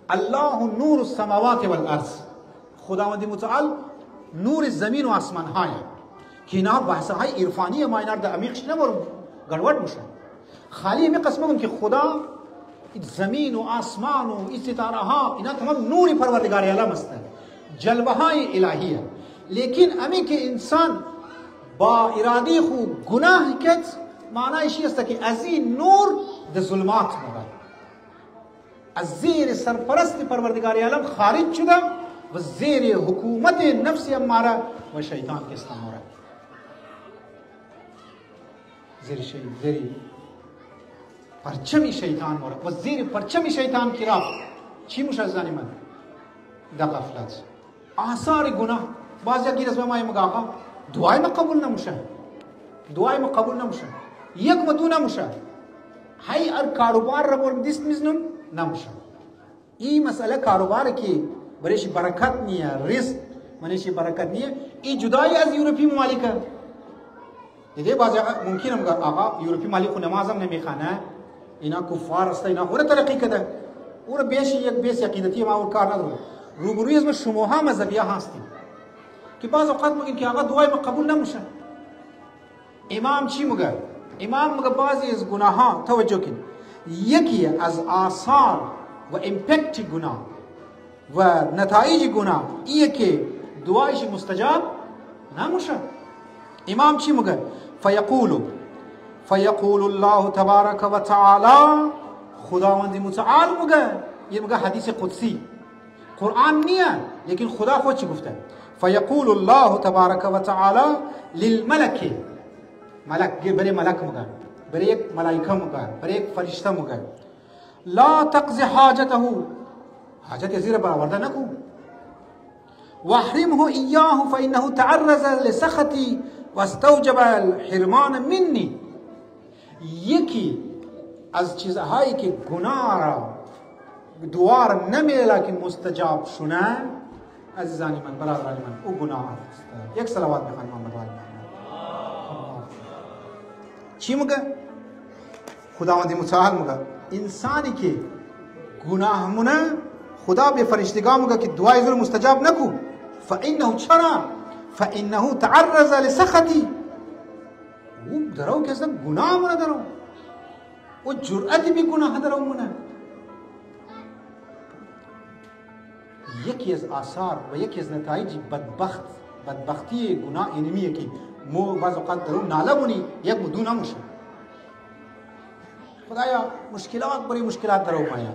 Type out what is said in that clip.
الله نور السماوات والارض، خداوند متعال نور زمین و آسمان های که اینا بحث های عرفانی ما اینا در عمیقش نمورم گڑبڑ میشه. خالی می قسمم که خدا زمین و آسمان و این ستاره ها اینا تمام نور پروردگار عالم است، جلوه های الهیه. لیکن امی که انسان با اراده خو گناه کرد، معنیش است که از این نور در ظلمات مورد، از زیر سرپرست پروردگار عالم خارج شده و زیر حکومت نفس اماره و شیطان کست مورد، زیر پرچم شیطان مورد و زیر پرچم شیطان کی رفت چی میشه زنی من در غفلت آثار گناه. بعضی کی رسم ما میگه آقا دعای ما قبول نمیشه، دعای ما قبول نمیشه، یک مدو نمیشه، هی ار کاروبار را برم دست میزنم نمیشه. این مسئله کاروبار که برایش برکت نیه، رزق منش برکت نیه، این جدای از یورپی ممالک. دیگه بعضی ممکنه میگه آقا یورپی ممالک نمازم نمیخوانه، اینا کفار است، اینا اور ترقی کرده، اور بیش یک بیس عقیدتی ما اور کار نداره. روبروی از شماها مذهبی هستیم که بعض اوقات میگن که آقا دعای ما قبول نمیشه. امام چی میگه؟ امام میگه بعضی از گناه ها توجه کن، یکی از آثار و امپکت گناه و نتایج گناه ایه که دعایش مستجاب نمیشه. امام چی میگه؟ فیقول الله تبارک و تعالی، خداوند متعال میگه، یہ میگه حدیث قدسی، قرآن نیه لیکن خدا خود چی گفته؟ فیقول الله تبارک و تعالی للملک، ملک برای ملک میگه، برای یک ملائکه میگه، برای یک فرشته میگه، لا تقضی حاجته، حاجت زیر برآورده نکو، واحرمه ایاه فانه تعرض لسخطی واستوجب الحرمان منی. یکی از چیزهایی که گناه را دوار نمیره لیکن مستجاب شونه، عزیزانی من، برادران من، او گناه است. یک صلوات بخوانیم محمد و آل محمد. چی میگه؟ خداوند متعال میگه انسانی که گناه مونه، خدا به فرشتگان میگه که دعای زور مستجاب نکو، فانه چرا؟ فانه تعرض لسخطی، او درو که اصلا گناه مونه، درو او جرأتی بی گناه درو مونه. یکی از آثار و یکی از نتایج بدبختی گناه اینمیه که مو بعض اوقات درو ناله مونی یک مدو نموشه. خدایا مشکلات بری مشکلات درو مایا.